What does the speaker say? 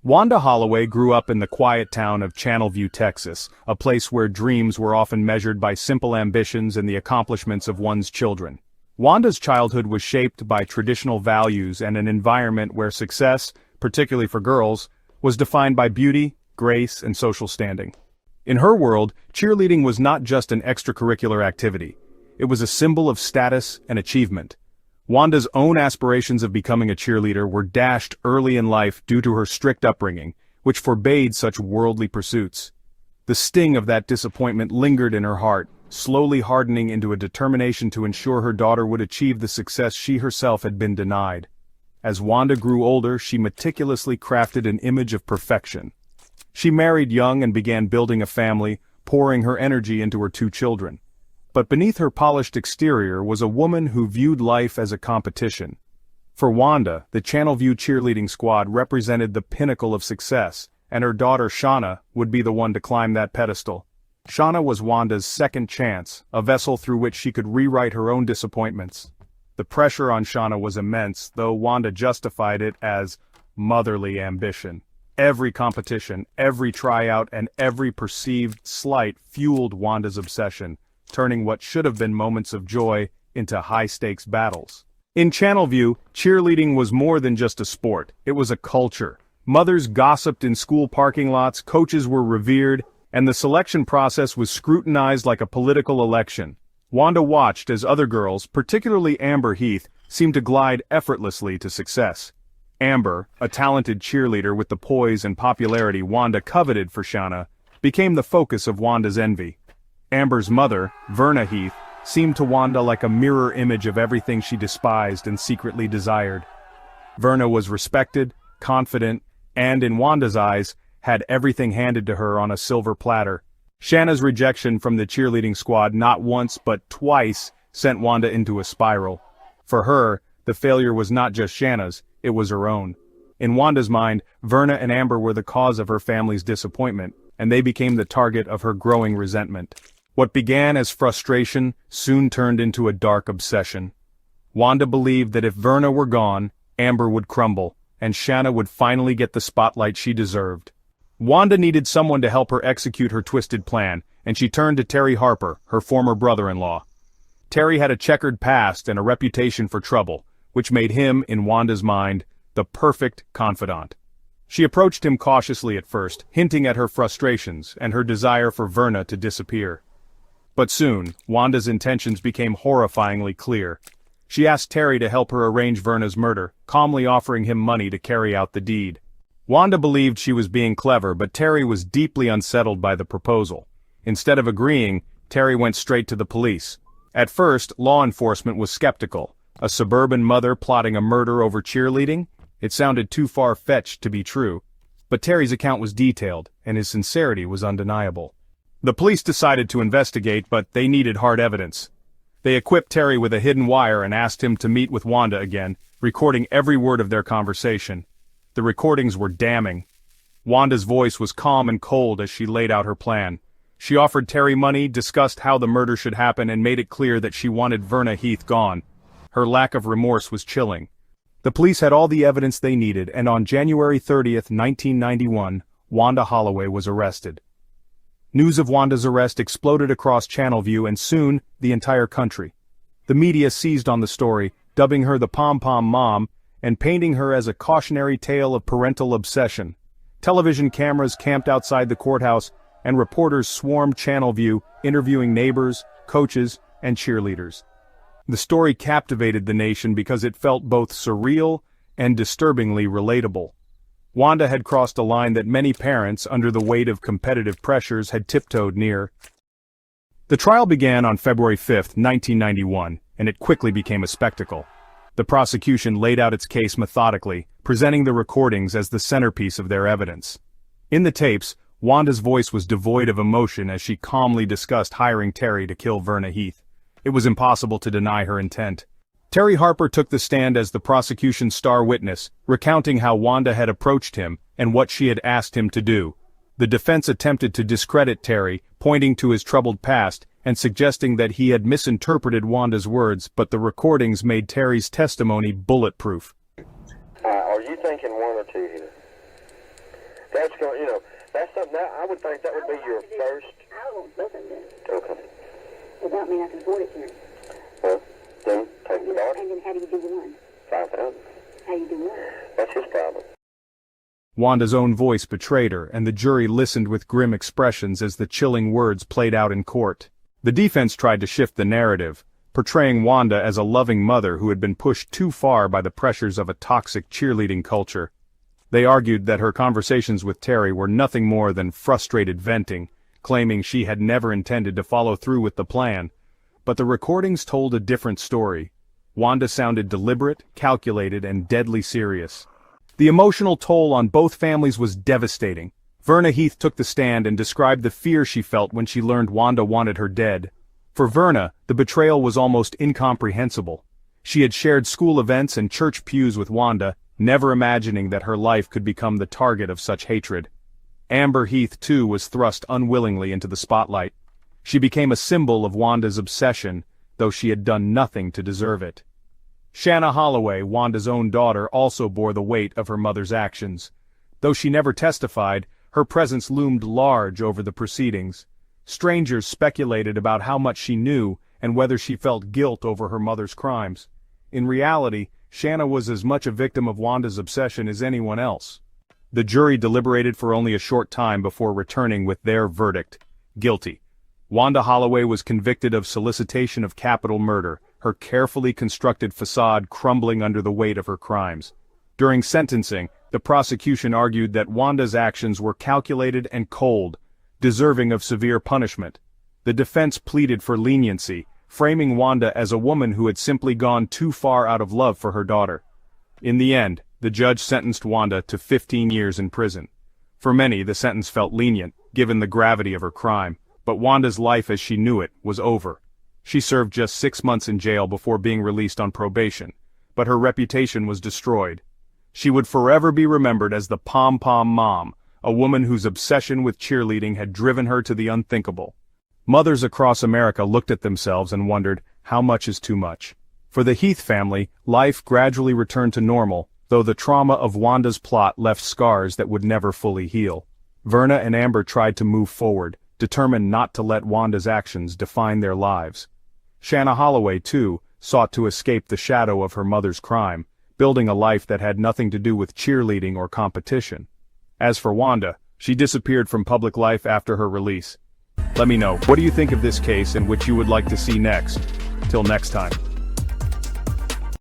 Wanda Holloway grew up in the quiet town of Channelview, Texas, a place where dreams were often measured by simple ambitions and the accomplishments of one's children. Wanda's childhood was shaped by traditional values and an environment where success, particularly for girls, was defined by beauty, grace, and social standing. In her world, cheerleading was not just an extracurricular activity. It was a symbol of status and achievement. Wanda's own aspirations of becoming a cheerleader were dashed early in life due to her strict upbringing, which forbade such worldly pursuits. The sting of that disappointment lingered in her heart, slowly hardening into a determination to ensure her daughter would achieve the success she herself had been denied. As Wanda grew older, she meticulously crafted an image of perfection. She married young and began building a family, pouring her energy into her 2 children. But beneath her polished exterior was a woman who viewed life as a competition. For Wanda, the Channelview cheerleading squad represented the pinnacle of success, and her daughter Shanna would be the one to climb that pedestal. Shanna was Wanda's second chance, a vessel through which she could rewrite her own disappointments. The pressure on Shanna was immense, though Wanda justified it as motherly ambition. Every competition, every tryout, and every perceived slight fueled Wanda's obsession, turning what should have been moments of joy into high-stakes battles. In Channelview, cheerleading was more than just a sport, it was a culture. Mothers gossiped in school parking lots, coaches were revered, and the selection process was scrutinized like a political election. Wanda watched as other girls, particularly Amber Heath, seemed to glide effortlessly to success. Amber, a talented cheerleader with the poise and popularity Wanda coveted for Shanna, became the focus of Wanda's envy. Amber's mother, Wanda Heath, seemed to Wanda like a mirror image of everything she despised and secretly desired. Wanda was respected, confident, and in Wanda's eyes, had everything handed to her on a silver platter. Shanna's rejection from the cheerleading squad not once but twice sent Wanda into a spiral. For her, the failure was not just Shanna's, it was her own. In Wanda's mind, Wanda and Amber were the cause of her family's disappointment, and they became the target of her growing resentment. What began as frustration soon turned into a dark obsession. Wanda believed that if Wanda were gone, Amber would crumble, and Shanna would finally get the spotlight she deserved. Wanda needed someone to help her execute her twisted plan, and she turned to Terry Harper, her former brother-in-law. Terry had a checkered past and a reputation for trouble, which made him, in Wanda's mind, the perfect confidant. She approached him cautiously at first, hinting at her frustrations and her desire for Wanda to disappear. But soon, Wanda's intentions became horrifyingly clear. She asked Terry to help her arrange Wanda's murder, calmly offering him money to carry out the deed. Wanda believed she was being clever, but Terry was deeply unsettled by the proposal. Instead of agreeing, Terry went straight to the police. At first, law enforcement was skeptical. A suburban mother plotting a murder over cheerleading? It sounded too far-fetched to be true. But Terry's account was detailed, and his sincerity was undeniable. The police decided to investigate, but they needed hard evidence. They equipped Terry with a hidden wire and asked him to meet with Wanda again, recording every word of their conversation. The recordings were damning. Wanda's voice was calm and cold as she laid out her plan. She offered Terry money, discussed how the murder should happen, and made it clear that she wanted Wanda Heath gone. Her lack of remorse was chilling. The police had all the evidence they needed, and on January 30th, 1991, Wanda Holloway was arrested. News of Wanda's arrest exploded across Channelview and soon, the entire country. The media seized on the story, dubbing her the pom-pom mom, and painting her as a cautionary tale of parental obsession. Television cameras camped outside the courthouse, and reporters swarmed Channelview, interviewing neighbors, coaches, and cheerleaders. The story captivated the nation because it felt both surreal and disturbingly relatable. Wanda had crossed a line that many parents, under the weight of competitive pressures, had tiptoed near. The trial began on February 5, 1991, and it quickly became a spectacle. The prosecution laid out its case methodically, presenting the recordings as the centerpiece of their evidence. In the tapes, Wanda's voice was devoid of emotion as she calmly discussed hiring Terry to kill Wanda Heath. It was impossible to deny her intent. Terry Harper took the stand as the prosecution's star witness, recounting how Wanda had approached him and what she had asked him to do. The defense attempted to discredit Terry, pointing to his troubled past and suggesting that he had misinterpreted Wanda's words, but the recordings made Terry's testimony bulletproof. Are you thinking 1 or 2 here? That's going, that's something that I would think that would be your first. I want both of them. Okay. Does that mean I can afford it to him? Well, then take the daughter. And then how do you do the one? 5,000. How do you do one? That's his problem. Wanda's own voice betrayed her, and the jury listened with grim expressions as the chilling words played out in court. The defense tried to shift the narrative, portraying Wanda as a loving mother who had been pushed too far by the pressures of a toxic cheerleading culture. They argued that her conversations with Terry were nothing more than frustrated venting, claiming she had never intended to follow through with the plan. But the recordings told a different story. Wanda sounded deliberate, calculated, and deadly serious. The emotional toll on both families was devastating. Verna Heath took the stand and described the fear she felt when she learned Wanda wanted her dead. For Verna, the betrayal was almost incomprehensible. She had shared school events and church pews with Wanda, never imagining that her life could become the target of such hatred. Amber Heath, too, was thrust unwillingly into the spotlight. She became a symbol of Wanda's obsession, though she had done nothing to deserve it. Shanna Holloway, Wanda's own daughter, also bore the weight of her mother's actions. Though she never testified, her presence loomed large over the proceedings. Strangers speculated about how much she knew and whether she felt guilt over her mother's crimes. In reality, Shanna was as much a victim of Wanda's obsession as anyone else. The jury deliberated for only a short time before returning with their verdict: guilty. Wanda Holloway was convicted of solicitation of capital murder, her carefully constructed facade crumbling under the weight of her crimes. During sentencing, the prosecution argued that Wanda's actions were calculated and cold, deserving of severe punishment. The defense pleaded for leniency, framing Wanda as a woman who had simply gone too far out of love for her daughter. In the end, the judge sentenced Wanda to 15 years in prison. For many, the sentence felt lenient, given the gravity of her crime, but Wanda's life as she knew it was over. She served just 6 months in jail before being released on probation, but her reputation was destroyed. She would forever be remembered as the pom-pom mom, a woman whose obsession with cheerleading had driven her to the unthinkable. Mothers across America looked at themselves and wondered, how much is too much? For the Heath family, life gradually returned to normal, though the trauma of Wanda's plot left scars that would never fully heal. Verna and Amber tried to move forward, determined not to let Wanda's actions define their lives. Shanna Holloway, too, sought to escape the shadow of her mother's crime, building a life that had nothing to do with cheerleading or competition. As for Wanda, she disappeared from public life after her release. Let me know, what do you think of this case and which you would like to see next? Till next time.